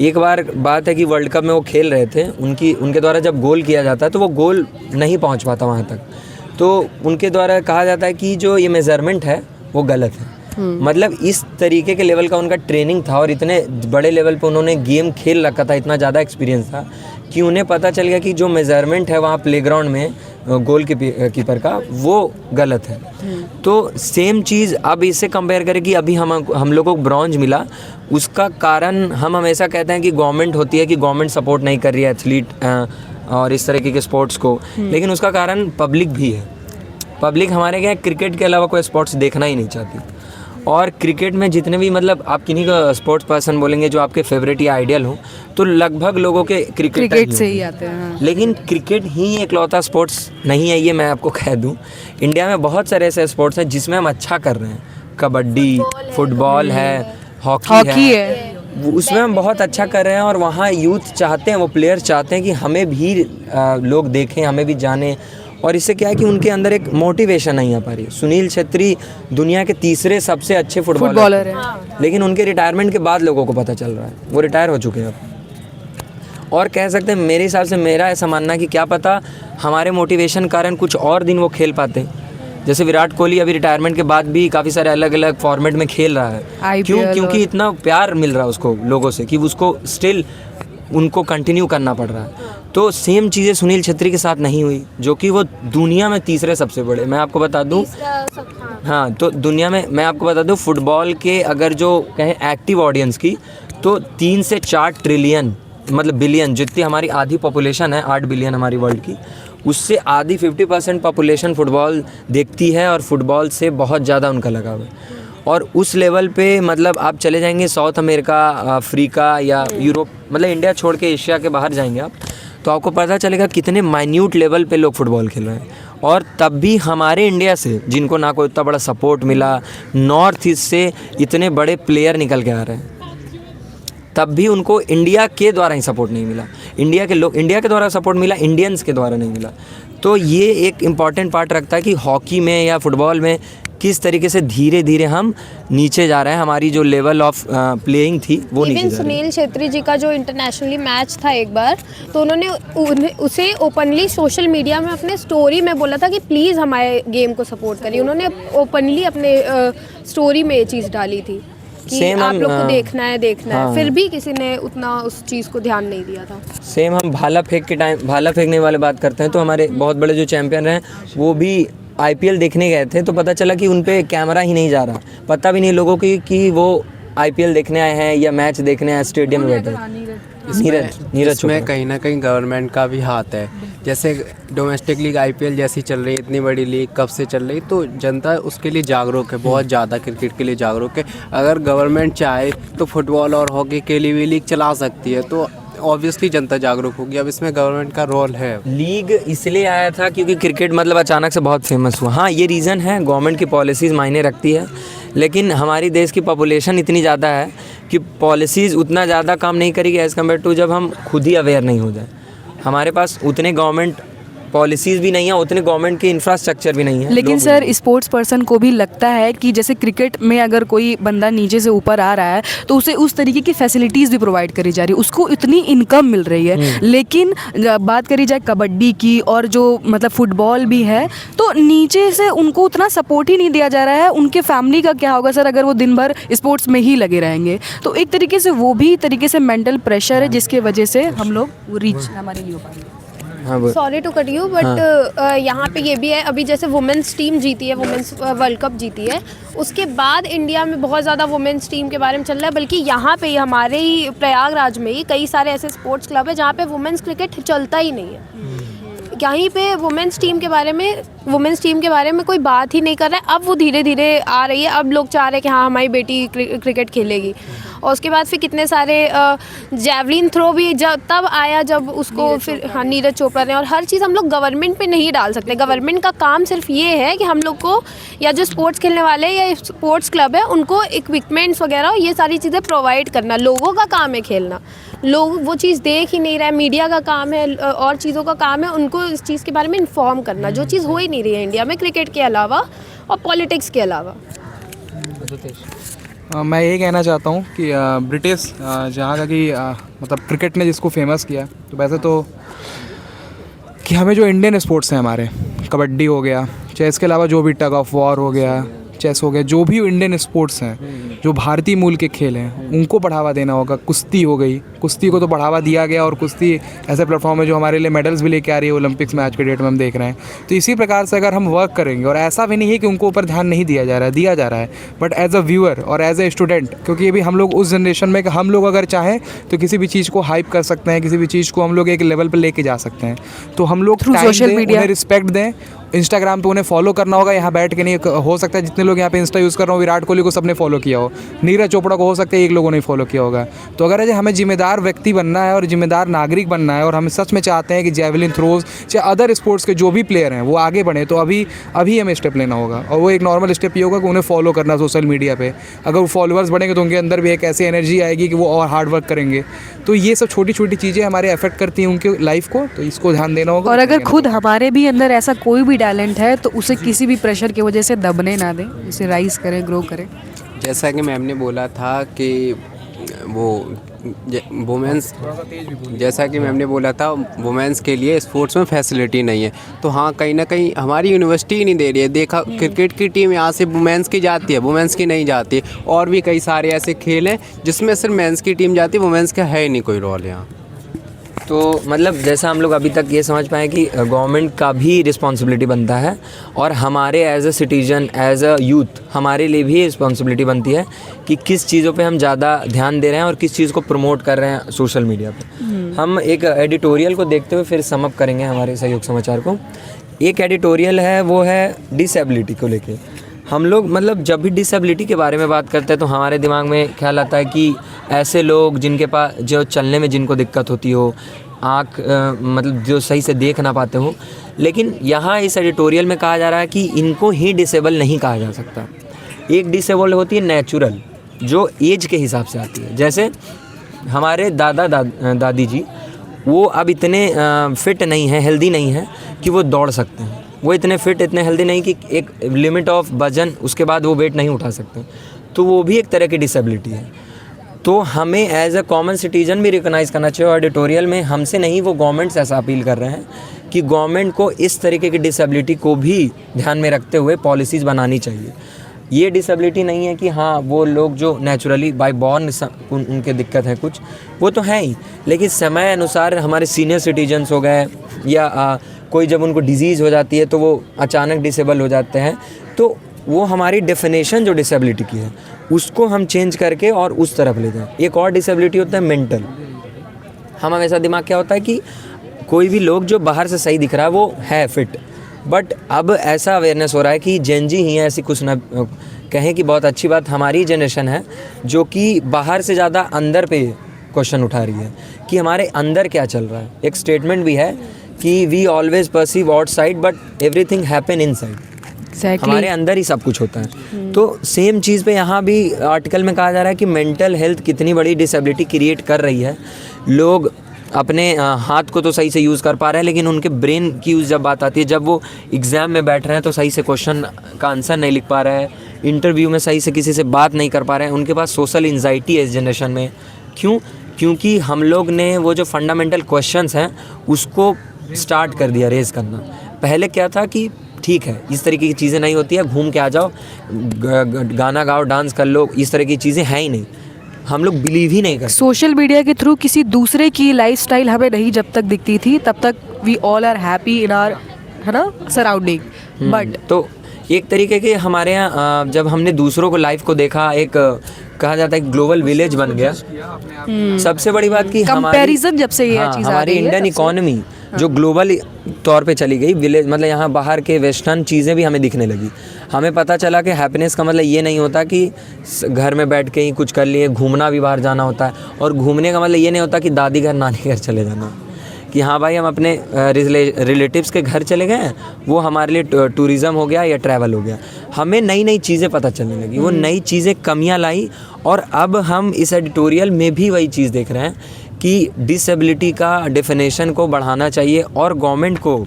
एक बार बात है कि वर्ल्ड कप में वो खेल रहे थे, उनके द्वारा जब गोल किया जाता है तो वो गोल नहीं पहुंच पाता वहां तक, तो उनके द्वारा कहा जाता है कि जो ये मेज़रमेंट है वो गलत है। मतलब इस तरीके के लेवल का उनका ट्रेनिंग था और इतने बड़े लेवल पे उन्होंने गेम खेल रखा था, इतना ज़्यादा एक्सपीरियंस था कि उन्हें पता चल गया कि जो मेज़रमेंट है वहाँ प्लेग्राउंड में गोल कीपर का वो गलत है। तो सेम चीज़ अब इससे कंपेयर करें कि अभी हम लोगों को ब्रॉन्ज मिला, उसका कारण हम हमेशा कहते हैं कि गवर्नमेंट होती है कि गवर्नमेंट सपोर्ट नहीं कर रही है एथलीट और इस तरीके के स्पोर्ट्स को, लेकिन उसका कारण पब्लिक भी है। पब्लिक हमारे यहाँ क्रिकेट के अलावा कोई स्पोर्ट्स देखना ही नहीं चाहती। और क्रिकेट में जितने भी मतलब आप किन्हीं का स्पोर्ट्स पर्सन बोलेंगे जो आपके फेवरेट या आइडियल हो, तो लगभग लोगों के क्रिकेट से ही आते हैं। लेकिन क्रिकेट ही एकलौता स्पोर्ट्स नहीं है, ये मैं आपको कह दूं। इंडिया में बहुत सारे ऐसे स्पोर्ट्स हैं जिसमें हम अच्छा कर रहे हैं। कबड्डी, फुटबॉल है, हॉकी है, उसमें हम बहुत अच्छा कर रहे हैं और वहाँ यूथ चाहते हैं, वो प्लेयर चाहते हैं कि हमें भी लोग देखें, हमें भी जानें। और इससे क्या है कि उनके अंदर एक मोटिवेशन नहीं आ पा रही। सुनील छेत्री दुनिया के तीसरे सबसे अच्छे फुटबॉलर हैं, लेकिन उनके रिटायरमेंट के बाद लोगों को पता चल रहा है वो रिटायर हो चुके हैं अब। और कह सकते हैं मेरे हिसाब से, मेरा ऐसा मानना है कि क्या पता हमारे मोटिवेशन कारण कुछ और दिन वो खेल पाते। जैसे विराट कोहली अभी रिटायरमेंट के बाद भी काफ़ी सारे अलग अलग फॉर्मेट में खेल रहा है। क्यों? क्योंकि इतना प्यार मिल रहा है उसको लोगों से कि उसको स्टिल उनको कंटिन्यू करना पड़ रहा है। तो सेम चीज़ें सुनील छेत्री के साथ नहीं हुई, जो कि वो दुनिया में तीसरे सबसे बड़े, मैं आपको बता दूं। हाँ, तो दुनिया में मैं आपको बता दूं फुटबॉल के अगर जो कहें एक्टिव ऑडियंस की, तो 3 से 4 ट्रिलियन मतलब बिलियन जितनी हमारी आधी पॉपुलेशन है, 8 बिलियन हमारी वर्ल्ड की, उससे आधी 50% पॉपुलेशन फुटबॉल देखती है और फुटबॉल से बहुत ज़्यादा उनका लगाव है। और उस लेवल पे मतलब आप चले जाएंगे साउथ अमेरिका, अफ्रीका या यूरोप, मतलब इंडिया छोड़ के एशिया के बाहर जाएंगे आप, तो आपको पता चलेगा कितने माइन्यूट लेवल पे लोग फुटबॉल खेल रहे हैं। और तब भी हमारे इंडिया से, जिनको ना कोई इतना बड़ा सपोर्ट मिला, नॉर्थ ईस्ट से इतने बड़े प्लेयर निकल के आ रहे हैं। तब भी उनको इंडिया के द्वारा ही सपोर्ट नहीं मिला। इंडिया के द्वारा सपोर्ट मिला, इंडियंस के द्वारा नहीं मिला। तो ये एक इम्पॉर्टेंट पार्ट रखता है कि हॉकी में या फुटबॉल में किस तरीके से धीरे धीरे हम नीचे जा रहे हैं, हमारी जो लेवल ऑफ प्लेइंग थी वो नीचे जा रही है। सुनील छेत्री जी का जो इंटरनेशनली मैच था एक बार, तो उन्होंने उसे ओपनली सोशल मीडिया में अपने स्टोरी में बोला था कि प्लीज़ हमारे गेम को सपोर्ट करिए। उन्होंने ओपनली अपने स्टोरी में ये चीज़ डाली थी कि आप लोग को देखना है, फिर भी किसी ने उतना उस चीज़ को ध्यान नहीं दिया था। सेम हम भाला फेंकने वाले बात करते हैं, तो हमारे बहुत बड़े जो चैंपियन रहे वो भी आईपीएल देखने गए थे, तो पता चला कि उन पे कैमरा ही नहीं जा रहा, पता भी नहीं लोगों की कि वो आईपीएल देखने आए हैं या मैच देखने आए, स्टेडियम में बैठे। नीरज इसमें कहीं ना कहीं गवर्नमेंट का भी हाथ है। जैसे डोमेस्टिक लीग आईपीएल जैसी चल रही है, इतनी बड़ी लीग कब से चल रही, तो जनता उसके लिए जागरूक है, बहुत ज़्यादा क्रिकेट के लिए जागरूक है। अगर गवर्नमेंट चाहे तो फुटबॉल और हॉकी के लिए भी लीग चला सकती है, तो ऑब्वियसली जनता जागरूक होगी। अब इसमें गवर्नमेंट का रोल है। लीग इसलिए आया था क्योंकि क्रिकेट मतलब अचानक से बहुत फेमस हुआ। हाँ, ये रीज़न है, गवर्नमेंट की पॉलिसीज़ मायने रखती है, लेकिन हमारी देश की पॉपुलेशन इतनी ज़्यादा है कि पॉलिसीज़ उतना ज़्यादा काम नहीं करेगी एज़ कम्पेयर टू जब हम खुद ही अवेयर नहीं हो जाए। हमारे पास उतने गवर्नमेंट पॉलिसीज़ भी नहीं है, उतने गवर्नमेंट के इंफ्रास्ट्रक्चर भी नहीं है। लेकिन सर स्पोर्ट्स पर्सन को भी लगता है कि जैसे क्रिकेट में अगर कोई बंदा नीचे से ऊपर आ रहा है तो उसे उस तरीके की फैसिलिटीज़ भी प्रोवाइड करी जा रही है, उसको इतनी इनकम मिल रही है। लेकिन बात करी जाए कबड्डी की और जो मतलब फुटबॉल भी है, तो नीचे से उनको उतना सपोर्ट ही नहीं दिया जा रहा है। उनके फैमिली का क्या होगा सर अगर वो दिन भर स्पोर्ट्स में ही लगे रहेंगे? तो एक तरीके से वो भी तरीके से मेंटल प्रेशर है जिसके वजह से हम लोग रीच हमारे लिए हो पा रही है। Sorry to cut you, but यहाँ पे ये भी है, अभी जैसे वुमेंस टीम जीती है, वुमेंस वर्ल्ड कप जीती है, उसके बाद इंडिया में बहुत ज़्यादा वुमेंस टीम के बारे में चल रहा है। बल्कि यहाँ पे हमारे ही प्रयागराज में ही कई सारे ऐसे स्पोर्ट्स क्लब है जहाँ पे वुमेंस क्रिकेट चलता ही नहीं है। कहीं पे वुमेंस टीम के बारे में कोई बात ही नहीं कर रहा है। अब वो धीरे धीरे आ रही है, अब लोग चाह रहे हैं कि हाँ हमारी बेटी क्रिकेट खेलेगी। और उसके बाद फिर कितने सारे जैवलिन थ्रो भी तब आया जब उसको फिर हाँ नीरज चोपड़ा ने। और हर चीज़ हम लोग गवर्नमेंट पे नहीं डाल सकते। गवर्नमेंट का काम सिर्फ ये है कि हम लोग को या जो स्पोर्ट्स खेलने वाले या स्पोर्ट्स क्लब है उनको इक्विपमेंट्स वगैरह ये सारी चीज़ें प्रोवाइड करना। लोगों का काम है खेलना, लोग वो चीज़ देख ही नहीं रहे। मीडिया का काम है और चीज़ों का काम है उनको इस चीज़ के बारे में इन्फॉर्म करना, जो चीज़ हो ही नहीं रही है इंडिया में क्रिकेट के अलावा और पॉलिटिक्स के अलावा। मैं ये कहना चाहता हूँ कि ब्रिटिश जहाँ का कि मतलब क्रिकेट ने जिसको फेमस किया, तो वैसे तो कि हमें जो इंडियन स्पोर्ट्स हैं हमारे, कबड्डी हो गया, चेस के अलावा जो भी टग ऑफ वॉर हो गया, चेस हो गया, जो भी इंडियन स्पोर्ट्स हैं, जो भारतीय मूल के खेल हैं, उनको बढ़ावा देना होगा। कुश्ती हो गई, कुश्ती को तो बढ़ावा दिया गया और कुश्ती ऐसा प्लेटफॉर्म है जो हमारे लिए मेडल्स भी लेके आ रही है ओलंपिक्स में आज के डेट में हम देख रहे हैं। तो इसी प्रकार से अगर हम वर्क करेंगे, और ऐसा भी नहीं है कि उनको ऊपर ध्यान नहीं दिया जा रहा है, बट एज अ व्यूअर और एज ए स्टूडेंट, क्योंकि ये भी हम लोग उस जनरेशन में कि हम लोग अगर चाहें तो किसी भी चीज़ को हाइप कर सकते हैं, किसी भी चीज़ को हम लोग एक लेवल पर लेके जा सकते हैं। तो हम लोग सोशल मीडिया रिस्पेक्ट दें। इंस्टाग्राम पे उन्हें फॉलो करना होगा, यहाँ बैठ के नहीं हो सकता है जितने लोग यहाँ पे इंस्टा यूज़ कर रहे हो, विराट कोहली को सबने फॉलो किया हो, नीरज चोपड़ा को हो सकता है एक लोगों ने फॉलो किया होगा। तो अगर हमें जिम्मेदार व्यक्ति बनना है और जिम्मेदार नागरिक बनना है और हम सच में चाहते हैं कि जैवलिन थ्रोज चाहे अदर स्पोर्ट्स के जो भी प्लेयर हैं वो आगे बढ़े, तो अभी हमें स्टेप लेना होगा। और वो एक नॉर्मल स्टेप ये होगा कि उन्हें फॉलो करना सोशल मीडिया पे। अगर वो फॉलोअर्स बढ़ेंगे तो उनके अंदर भी एक ऐसी एनर्जी आएगी कि वो और हार्ड वर्क करेंगे। तो ये सब छोटी छोटी चीज़ें हमारे अफेक्ट करती हैं उनके लाइफ को, तो इसको ध्यान देना होगा। और अगर खुद हमारे भी अंदर ऐसा कोई भी टैलेंट है तो उसे किसी भी प्रेशर की वजह से दबने ना दें, उसे राइज करें, ग्रो करें। जैसा कि मैम ने बोला था कि वो वुमेंस, जैसा कि मैम ने बोला था वुमेंस के लिए स्पोर्ट्स में फैसिलिटी नहीं है, तो हाँ कहीं ना कहीं हमारी यूनिवर्सिटी ही नहीं दे रही है। देखा क्रिकेट की टीम यहाँ से वुमेंस की जाती है, वुमेंस की नहीं जाती है। और भी कई सारे ऐसे खेल हैं जिसमें सिर्फ मेंस की टीम जाती है, वुमेंस का है ही नहीं कोई रोल यहाँ। तो मतलब जैसा हम लोग अभी तक ये समझ पाए कि गवर्नमेंट का भी रिस्पॉन्सिबिलिटी बनता है और हमारे as a citizen, as a youth, हमारे लिए भी रिस्पॉन्सिबिलिटी बनती है कि किस चीज़ों पे हम ज़्यादा ध्यान दे रहे हैं और किस चीज़ को प्रमोट कर रहे हैं सोशल मीडिया पे। हम एक एडिटोरियल को देखते हुए फिर समअप करेंगे हमारे सहयोग समाचार को। एक एडिटोरियल है, वो है डिसेबिलिटी को लेके। हम लोग मतलब जब भी डिसेबिलिटी के बारे में बात करते हैं तो हमारे दिमाग में ख्याल आता है कि ऐसे लोग जिनके पास, जो चलने में जिनको दिक्कत होती हो, आँख मतलब जो सही से देख ना पाते हो। लेकिन यहाँ इस एडिटोरियल में कहा जा रहा है कि इनको ही डिसेबल नहीं कहा जा सकता। एक डिसेबल होती है नेचुरल, जो एज के हिसाब से आती है। जैसे हमारे दादी जी वो अब इतने फिट नहीं हैं, हेल्दी नहीं हैं कि वो दौड़ सकते हैं। वो इतने फिट, इतने हेल्दी नहीं कि एक लिमिट ऑफ वज़न उसके बाद वो वेट नहीं उठा सकते। तो वो भी एक तरह की डिसेबिलिटी है। तो हमें एज अ कॉमन सिटीजन भी रिकॉग्नाइज़ करना चाहिए। और एडिटोरियल में हमसे नहीं, वो गवर्नमेंट से ऐसा अपील कर रहे हैं कि गवर्नमेंट को इस तरीके की डिसेबिलिटी को भी ध्यान में रखते हुए पॉलिसीज़ बनानी चाहिए। ये डिसेबिलिटी नहीं है कि हाँ वो लोग जो नेचुरली बाय बॉर्न उनके दिक्कत है कुछ, वो तो है ही, लेकिन समय अनुसार हमारे सीनियर सिटीजन्स हो गए या कोई जब उनको डिजीज़ हो जाती है तो वो अचानक डिसेबल हो जाते हैं। तो वो हमारी डेफिनेशन जो डिसेबिलिटी की है उसको हम चेंज करके और उस तरफ ले जाएं। एक और डिसेबिलिटी होता है मेंटल। हम हमेशा दिमाग क्या होता है कि कोई भी लोग जो बाहर से सही दिख रहा है वो है फिट, बट अब ऐसा अवेयरनेस हो रहा है कि जेन जी ही है, ऐसी कुछ ना कहें कि बहुत अच्छी बात हमारी जनरेशन है जो कि बाहर से ज़्यादा अंदर पे क्वेश्चन उठा रही है कि हमारे अंदर क्या चल रहा है। एक स्टेटमेंट भी है कि we always perceive outside but everything happen inside. हमारे अंदर ही सब कुछ होता है। तो सेम चीज़ पे यहाँ भी आर्टिकल में कहा जा रहा है कि मेंटल हेल्थ कितनी बड़ी डिसेबिलिटी क्रिएट कर रही है। लोग अपने हाथ को तो सही से यूज़ कर पा रहे हैं, लेकिन उनके ब्रेन की यूज़ जब बात आती है, जब वो एग्ज़ाम में बैठ रहे हैं तो सही से क्वेश्चन का आंसर नहीं लिख पा रहे हैं, इंटरव्यू में सही से किसी से बात नहीं कर पा रहे हैं, उनके पास सोशल एंजाइटी है इस जनरेशन में। क्यों? क्योंकि हम लोग ने वो जो फंडामेंटल क्वेश्चंस हैं उसको स्टार्ट कर दिया रेज़ करना। पहले क्या था कि ठीक है इस तरीके की चीज़ें नहीं होती है, घूम के आ जाओ, गाना गाओ, डांस कर लो, इस तरह की चीज़ें हैं ही नहीं। हम लोग बिलीव ही नहीं करते। सोशल मीडिया के थ्रू किसी दूसरे की लाइफस्टाइल हमें नहीं जब तक दिखती थी तब तक we all are happy in our, है ना, सराउंडिंग। बट तो एक तरीके के हमारे यहाँ जब हमने दूसरों को लाइफ को देखा, एक कहा जाता है ग्लोबल विलेज बन गया। सबसे बड़ी बात कि कंपैरिजन जब से ये चीज़ हमारी इंडियन इकोनॉमी जो ग्लोबल तौर पे चली गई, विलेज मतलब यहाँ बाहर के वेस्टर्न चीज़ें भी हमें दिखने लगी। हमें पता चला कि हैप्पीनेस का मतलब ये नहीं होता कि घर में बैठ के ही कुछ कर लिए, घूमना भी बाहर जाना होता है। और घूमने का मतलब ये नहीं होता कि दादी घर नानी घर चले जाना, कि हाँ भाई हम अपने रिलेटिव्स के घर चले गए हैं, वो हमारे लिए टूरिज़म हो गया या ट्रैवल हो गया। हमें नई नई चीज़ें पता चलने लगी, वो नई चीज़ें कमियां लाई। और अब हम इस एडिटोरियल में भी वही चीज़ देख रहे हैं कि डिसेबिलिटी का डेफिनेशन को बढ़ाना चाहिए और गवर्नमेंट को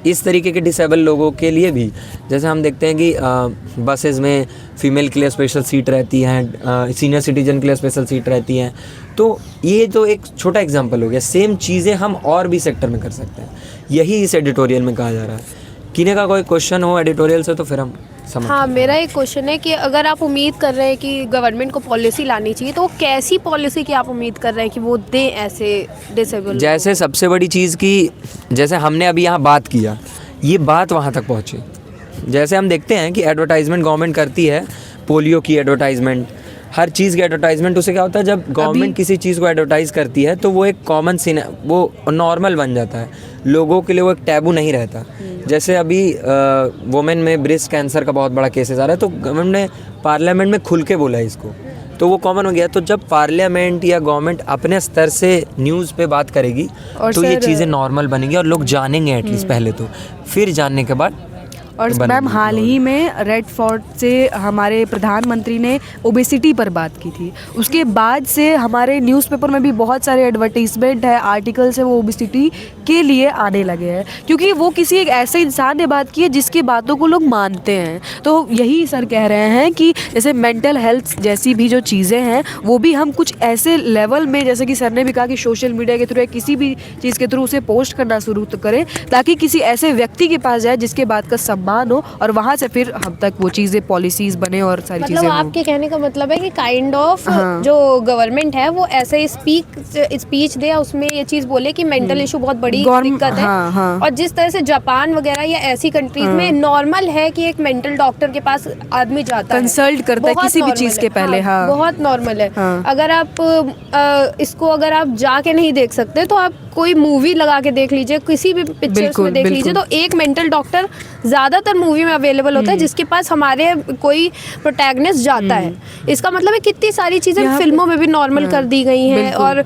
इस तरीके के डिसेबल लोगों के लिए भी, जैसे हम देखते हैं कि बसेस में फ़ीमेल के लिए स्पेशल सीट रहती हैं, सीनियर सिटीजन के लिए स्पेशल सीट रहती हैं। तो ये तो एक छोटा एग्जांपल हो गया। सेम चीज़ें हम और भी सेक्टर में कर सकते हैं। यही इस एडिटोरियल में कहा जा रहा है। किने का कोई क्वेश्चन हो एडिटोरियल से तो फिर हम समझ। हाँ, मेरा एक क्वेश्चन है कि अगर आप उम्मीद कर रहे हैं कि गवर्नमेंट को पॉलिसी लानी चाहिए तो कैसी पॉलिसी की आप उम्मीद कर रहे हैं कि वो दें ऐसे डिसेबल? जैसे सबसे बड़ी चीज़ की, जैसे हमने अभी यहाँ बात किया, ये बात वहाँ तक पहुँचे। जैसे हम देखते हैं कि एडवर्टाइजमेंट गवर्नमेंट करती है, पोलियो की एडवर्टाइजमेंट, हर चीज़ की एडवर्टाइजमेंट। उससे क्या होता है, जब गवर्नमेंट किसी चीज़ को एडवर्टाइज़ करती है तो वो एक कॉमन सीन, वो नॉर्मल बन जाता है, लोगों के लिए वो एक टैबू नहीं रहता। जैसे अभी वुमेन में ब्रेस्ट कैंसर का बहुत बड़ा केसेस आ रहा है, तो गवर्नमेंट ने पार्लियामेंट में खुल के बोला है इसको, तो वो कॉमन हो गया। तो जब पार्लियामेंट या गवर्नमेंट अपने स्तर से न्यूज़ पे बात करेगी तो ये चीज़ें नॉर्मल बनेंगी और लोग जानेंगे एटलीस्ट पहले तो, फिर जानने के बाद। और मैम हाल ही में रेड फोर्ट से हमारे प्रधानमंत्री ने ओबेसिटी पर बात की थी। उसके बाद से हमारे न्यूज़पेपर में भी बहुत सारे एडवर्टीजमेंट है, आर्टिकल्स है, वो ओबेसिटी के लिए आने लगे हैं, क्योंकि वो किसी एक ऐसे इंसान ने बात की है जिसकी बातों को लोग मानते हैं। तो यही सर कह रहे हैं कि जैसे मेंटल हेल्थ जैसी भी जो चीज़ें हैं वो भी हम कुछ ऐसे लेवल में, जैसे कि सर ने भी कहा कि सोशल मीडिया के थ्रू या किसी भी चीज़ के थ्रू उसे पोस्ट करना शुरू करें, ताकि किसी ऐसे व्यक्ति के पास जाए जिसके बात का सम्मान हो और वहाँ से फिर हम तक वो चीज़ें पॉलिसीज बने और सारी चीज़ें। मतलब आपके कहने का मतलब है कि काइंड ऑफ जो गवर्नमेंट है वो ऐसे स्पीच दे, उसमें ये चीज़ बोले कि मेंटल इशू बहुत बड़ी दिक्कत है। और जिस तरह से जापान वगैरह या ऐसी कंट्रीज में नॉर्मल है कि एक मेंटल डॉक्टर के पास आदमी जाता है, कंसल्ट करता है किसी भी चीज़ के पहले। बहुत नॉर्मल है। अगर आप इसको अगर आप जाके नहीं देख सकते तो आप कोई मूवी लगा के देख लीजिए, किसी भी पिक्चर्स बिल्कुल, में देख लीजिए, तो एक मेंटल डॉक्टर ज़्यादातर मूवी में अवेलेबल होता है, जिसके पास हमारे कोई प्रोटैगनिस्ट जाता है। इसका मतलब है कितनी सारी चीज़ें फिल्मों में भी नॉर्मल कर दी गई हैं। और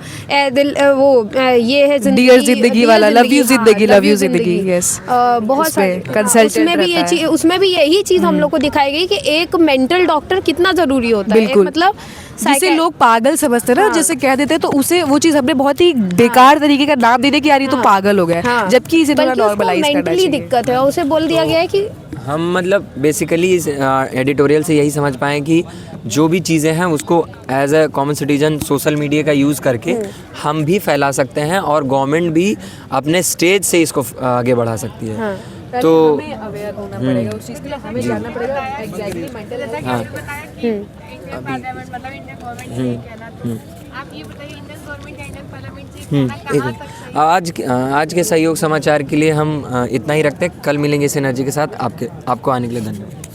ये है डियर जिंदगी वाला, लव यू जिंदगी, लव यू जिंदगी, yes। बहुत सारे कंसल्टेंट उसमें भी ये रहता है। चीज, उसमें भी यही चीज़ हम लोग को दिखाई गई कि एक मेंटल डॉक्टर कितना ज़रूरी होता है। एक बिल्कुल। मतलब जिसे लोग पागल समझते हैं ना, जैसे कह देते हैं, तो उसे वो चीज़ हमने बहुत ही बेकार तरीके का नाम देने की, यार ये तो पागल हो गया है, जबकि इसे थोड़ा नॉर्मलाइज करना मेंटली चाहिए। दिक्कत है, उसे बोल दिया गया है कि हम मतलब बेसिकली इस एडिटोरियल से यही समझ पाएँ कि जो भी चीज़ें हैं उसको as a common citizen social media का यूज़ करके हम भी फैला सकते हैं, और गवर्नमेंट भी अपने स्टेज से इसको आगे बढ़ा सकती है। तो हमें अवेयर होना पड़ेगा उस चीज़ के लिए, हमें जानना पड़ेगा एग्जैक्टली मेंटल हेल्थ। हाँ एक मिनट। आज के सहयोग समाचार के लिए हम इतना ही रखते हैं। कल मिलेंगे इस एनर्जी के साथ। आपको आने के लिए धन्यवाद।